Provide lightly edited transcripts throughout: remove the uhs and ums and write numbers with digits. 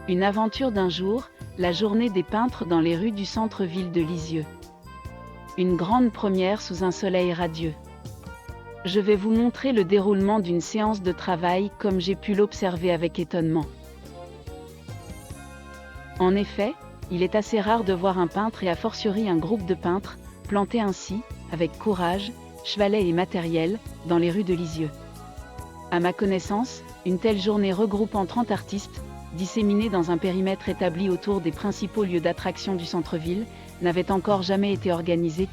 Une aventure d'un jour, la journée des peintres dans les rues du centre-ville de Lisieux. Une grande première sous un soleil radieux. Je vais vous montrer le déroulement d'une séance de travail comme j'ai pu l'observer avec étonnement. En effet, il est assez rare de voir un peintre et a fortiori un groupe de peintres, plantés ainsi, avec courage, chevalet et matériel, dans les rues de Lisieux. À ma connaissance, une telle journée regroupant 30 artistes, disséminés dans un périmètre établi autour des principaux lieux d'attraction du centre-ville, n'avait encore jamais été organisée.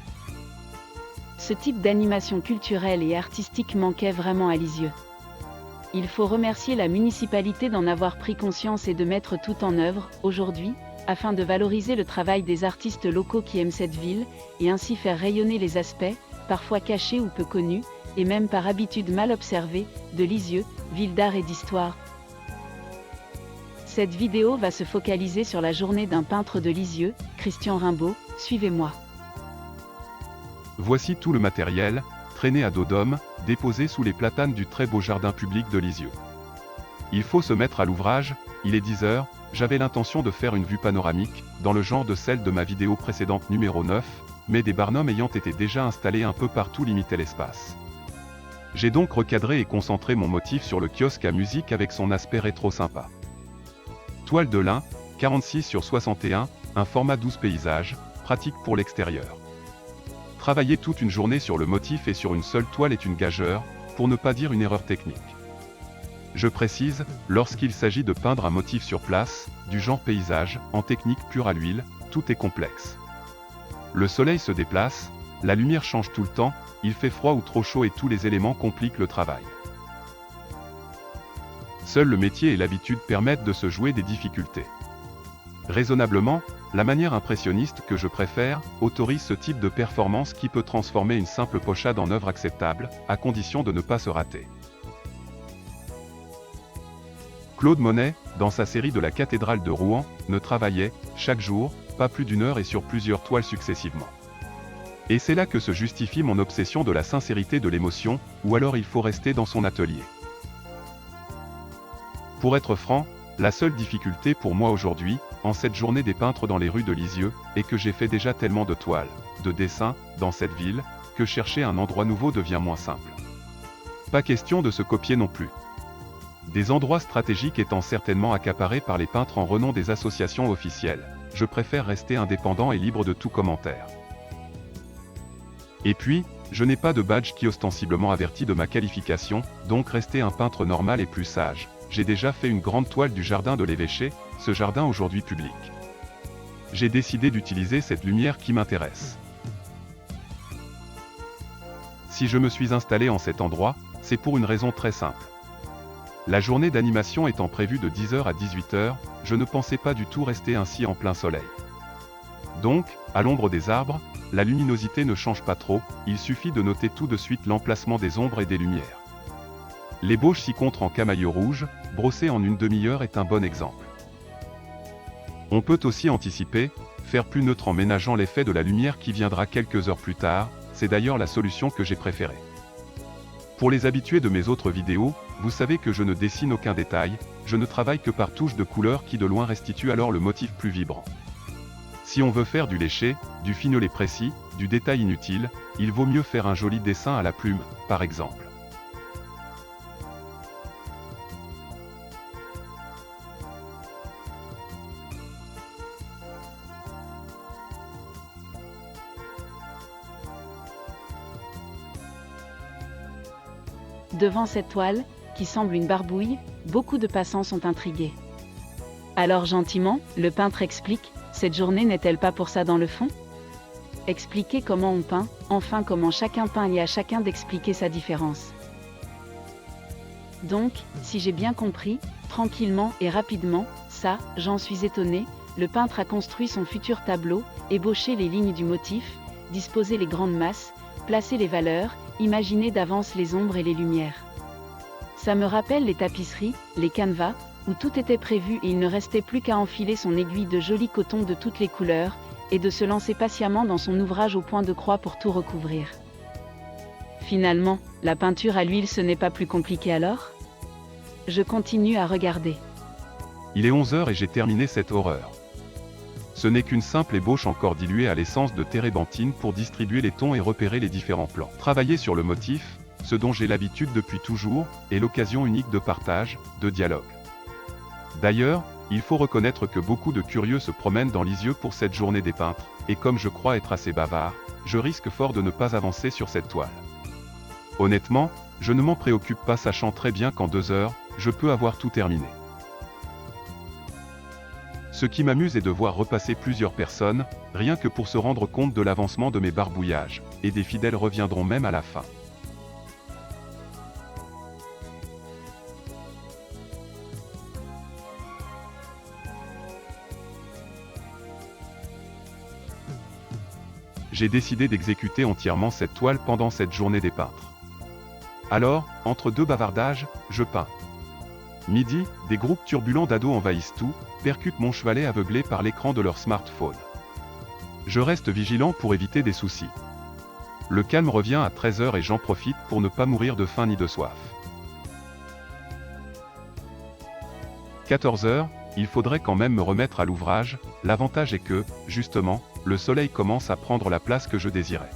Ce type d'animation culturelle et artistique manquait vraiment à Lisieux. Il faut remercier la municipalité d'en avoir pris conscience et de mettre tout en œuvre, aujourd'hui, afin de valoriser le travail des artistes locaux qui aiment cette ville, et ainsi faire rayonner les aspects, parfois cachés ou peu connus, et même par habitude mal observés, de Lisieux, ville d'art et d'histoire. Cette vidéo va se focaliser sur la journée d'un peintre de Lisieux, Christian Rimbaud. Suivez-moi. Voici tout le matériel, traîné à dos d'homme, déposé sous les platanes du très beau jardin public de Lisieux. Il faut se mettre à l'ouvrage, il est 10 heures, j'avais l'intention de faire une vue panoramique, dans le genre de celle de ma vidéo précédente numéro 9, mais des barnums ayant été déjà installés un peu partout limitaient l'espace. J'ai donc recadré et concentré mon motif sur le kiosque à musique avec son aspect rétro sympa. Toile de lin, 46x61, un format 12 paysages, pratique pour l'extérieur. Travailler toute une journée sur le motif et sur une seule toile est une gageure, pour ne pas dire une erreur technique. Je précise, lorsqu'il s'agit de peindre un motif sur place, du genre paysage, en technique pure à l'huile, tout est complexe. Le soleil se déplace, la lumière change tout le temps, il fait froid ou trop chaud et tous les éléments compliquent le travail. Seul le métier et l'habitude permettent de se jouer des difficultés. Raisonnablement, la manière impressionniste que je préfère, autorise ce type de performance qui peut transformer une simple pochade en œuvre acceptable, à condition de ne pas se rater. Claude Monet, dans sa série de la cathédrale de Rouen, ne travaillait, chaque jour, pas plus d'1 heure et sur plusieurs toiles successivement. Et c'est là que se justifie mon obsession de la sincérité de l'émotion, ou alors il faut rester dans son atelier. Pour être franc, la seule difficulté pour moi aujourd'hui, en cette journée des peintres dans les rues de Lisieux, est que j'ai fait déjà tellement de toiles, de dessins, dans cette ville, que chercher un endroit nouveau devient moins simple. Pas question de se copier non plus. Des endroits stratégiques étant certainement accaparés par les peintres en renom des associations officielles, je préfère rester indépendant et libre de tout commentaire. Et puis, je n'ai pas de badge qui ostensiblement avertit de ma qualification, donc rester un peintre normal et plus sage. J'ai déjà fait une grande toile du jardin de l'évêché, ce jardin aujourd'hui public. J'ai décidé d'utiliser cette lumière qui m'intéresse. Si je me suis installé en cet endroit, c'est pour une raison très simple. La journée d'animation étant prévue de 10h à 18h, je ne pensais pas du tout rester ainsi en plein soleil. Donc, à l'ombre des arbres, la luminosité ne change pas trop, il suffit de noter tout de suite l'emplacement des ombres et des lumières. L'ébauche ci-contre en camailleux rouge, brossé en une demi-heure est un bon exemple. On peut aussi anticiper, faire plus neutre en ménageant l'effet de la lumière qui viendra quelques heures plus tard, c'est d'ailleurs la solution que j'ai préférée. Pour les habitués de mes autres vidéos, vous savez que je ne dessine aucun détail, je ne travaille que par touches de couleurs qui de loin restituent alors le motif plus vibrant. Si on veut faire du léché, du fignolé précis, du détail inutile, il vaut mieux faire un joli dessin à la plume, par exemple. Devant cette toile, qui semble une barbouille, beaucoup de passants sont intrigués. Alors gentiment, le peintre explique, cette journée n'est-elle pas pour ça dans le fond ? Expliquer comment on peint, enfin comment chacun peint et à chacun d'expliquer sa différence. Donc, si j'ai bien compris, tranquillement et rapidement, ça, j'en suis étonné, le peintre a construit son futur tableau, ébauché les lignes du motif, disposé les grandes masses, placé les valeurs, imaginé d'avance les ombres et les lumières. Ça me rappelle les tapisseries, les canevas, où tout était prévu et il ne restait plus qu'à enfiler son aiguille de joli coton de toutes les couleurs, et de se lancer patiemment dans son ouvrage au point de croix pour tout recouvrir. Finalement, la peinture à l'huile ce n'est pas plus compliqué alors ? Je continue à regarder. Il est 11 h et j'ai terminé cette horreur. Ce n'est qu'une simple ébauche encore diluée à l'essence de térébenthine pour distribuer les tons et repérer les différents plans. Travailler sur le motif, ce dont j'ai l'habitude depuis toujours, est l'occasion unique de partage, de dialogue. D'ailleurs, il faut reconnaître que beaucoup de curieux se promènent dans Lisieux pour cette journée des peintres, et comme je crois être assez bavard, je risque fort de ne pas avancer sur cette toile. Honnêtement, je ne m'en préoccupe pas, sachant très bien qu'en 2 heures, je peux avoir tout terminé. Ce qui m'amuse est de voir repasser plusieurs personnes, rien que pour se rendre compte de l'avancement de mes barbouillages, et des fidèles reviendront même à la fin. J'ai décidé d'exécuter entièrement cette toile pendant cette journée des peintres. Alors, entre deux bavardages, je peins. Midi, des groupes turbulents d'ados envahissent tout, percutent mon chevalet aveuglé par l'écran de leur smartphone. Je reste vigilant pour éviter des soucis. Le calme revient à 13 h et j'en profite pour ne pas mourir de faim ni de soif. 14 h, il faudrait quand même me remettre à l'ouvrage, l'avantage est que, justement, le soleil commence à prendre la place que je désirais.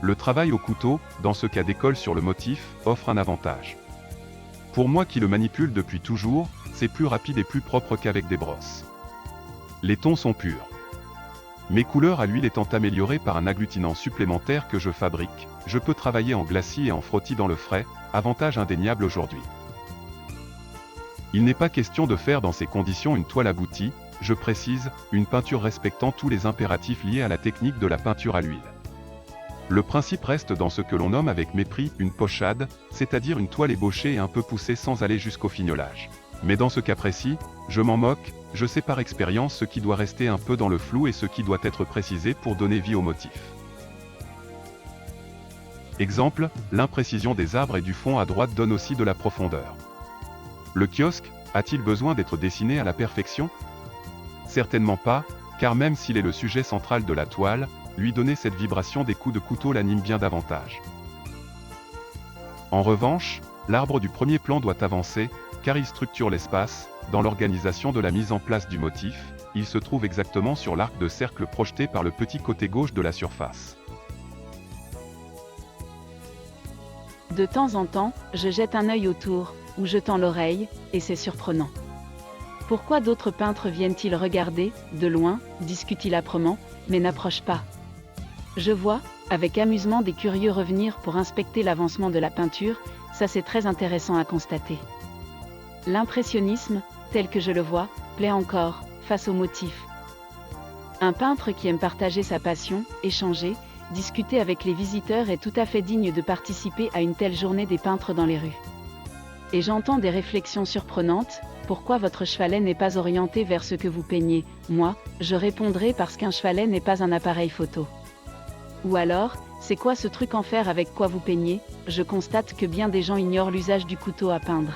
Le travail au couteau, dans ce cas d'école sur le motif, offre un avantage. Pour moi qui le manipule depuis toujours, c'est plus rapide et plus propre qu'avec des brosses. Les tons sont purs. Mes couleurs à l'huile étant améliorées par un agglutinant supplémentaire que je fabrique, je peux travailler en glacis et en frottis dans le frais, avantage indéniable aujourd'hui. Il n'est pas question de faire dans ces conditions une toile aboutie, je précise, une peinture respectant tous les impératifs liés à la technique de la peinture à l'huile. Le principe reste dans ce que l'on nomme avec mépris une pochade, c'est-à-dire une toile ébauchée et un peu poussée sans aller jusqu'au fignolage. Mais dans ce cas précis, je m'en moque, je sais par expérience ce qui doit rester un peu dans le flou et ce qui doit être précisé pour donner vie au motif. Exemple, l'imprécision des arbres et du fond à droite donne aussi de la profondeur. Le kiosque, a-t-il besoin d'être dessiné à la perfection? Certainement pas, car même s'il est le sujet central de la toile, lui donner cette vibration des coups de couteau l'anime bien davantage. En revanche, l'arbre du premier plan doit avancer, car il structure l'espace, dans l'organisation de la mise en place du motif, il se trouve exactement sur l'arc de cercle projeté par le petit côté gauche de la surface. De temps en temps, je jette un œil autour, ou je tends l'oreille, et c'est surprenant. Pourquoi d'autres peintres viennent-ils regarder, de loin, discutent-ils âprement, mais n'approchent pas? Je vois, avec amusement des curieux revenir pour inspecter l'avancement de la peinture, ça c'est très intéressant à constater. L'impressionnisme, tel que je le vois, plaît encore, face au motif. Un peintre qui aime partager sa passion, échanger, discuter avec les visiteurs est tout à fait digne de participer à une telle journée des peintres dans les rues. Et j'entends des réflexions surprenantes, pourquoi votre chevalet n'est pas orienté vers ce que vous peignez? Moi, je répondrai parce qu'un chevalet n'est pas un appareil photo. Ou alors, c'est quoi ce truc en fer avec quoi vous peignez? Je constate que bien des gens ignorent l'usage du couteau à peindre.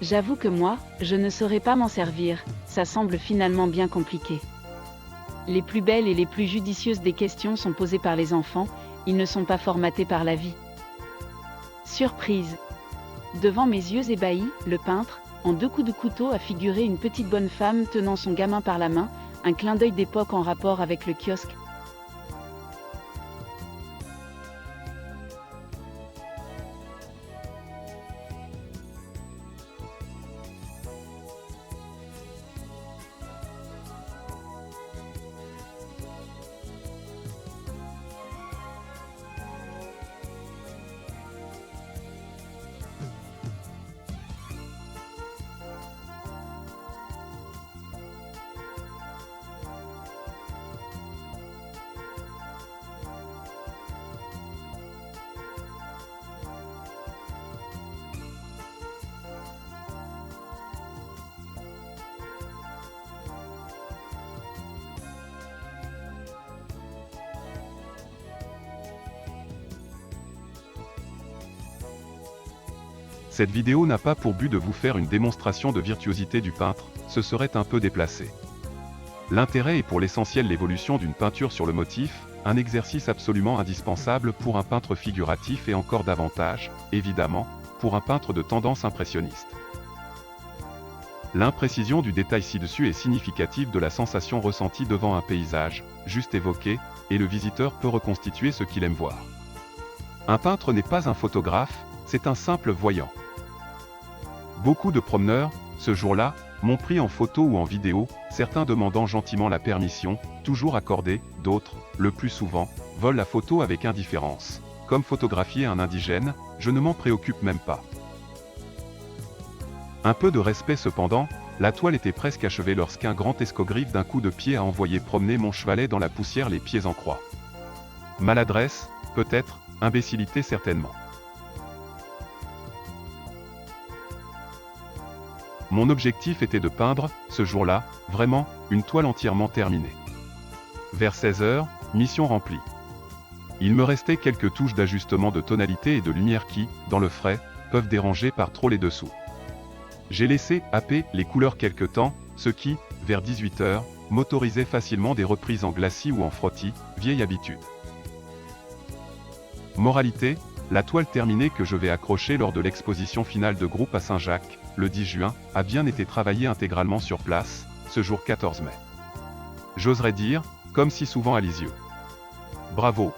J'avoue que moi, je ne saurais pas m'en servir, ça semble finalement bien compliqué. Les plus belles et les plus judicieuses des questions sont posées par les enfants, ils ne sont pas formatés par la vie. Surprise! Devant mes yeux ébahis, le peintre, en 2 coups de couteau a figuré une petite bonne femme tenant son gamin par la main, un clin d'œil d'époque en rapport avec le kiosque. Cette vidéo n'a pas pour but de vous faire une démonstration de virtuosité du peintre, ce serait un peu déplacé. L'intérêt est pour l'essentiel l'évolution d'une peinture sur le motif, un exercice absolument indispensable pour un peintre figuratif et encore davantage, évidemment, pour un peintre de tendance impressionniste. L'imprécision du détail ci-dessus est significative de la sensation ressentie devant un paysage, juste évoqué, et le visiteur peut reconstituer ce qu'il aime voir. Un peintre n'est pas un photographe, c'est un simple voyant. Beaucoup de promeneurs, ce jour-là, m'ont pris en photo ou en vidéo, certains demandant gentiment la permission, toujours accordée, d'autres, le plus souvent, volent la photo avec indifférence. Comme photographier un indigène, je ne m'en préoccupe même pas. Un peu de respect cependant, la toile était presque achevée lorsqu'un grand escogriffe d'un coup de pied a envoyé promener mon chevalet dans la poussière les pieds en croix. Maladresse, peut-être, imbécilité certainement. Mon objectif était de peindre, ce jour-là, vraiment, une toile entièrement terminée. Vers 16 h, mission remplie. Il me restait quelques touches d'ajustement de tonalité et de lumière qui, dans le frais, peuvent déranger par trop les dessous. J'ai laissé happer les couleurs quelque temps, ce qui, vers 18 h, m'autorisait facilement des reprises en glacis ou en frottis, vieille habitude. Moralité, la toile terminée que je vais accrocher lors de l'exposition finale de groupe à Saint-Jacques, le 10 juin, a bien été travaillée intégralement sur place, ce jour 14 mai. J'oserais dire, comme si souvent à Lisieux. Bravo!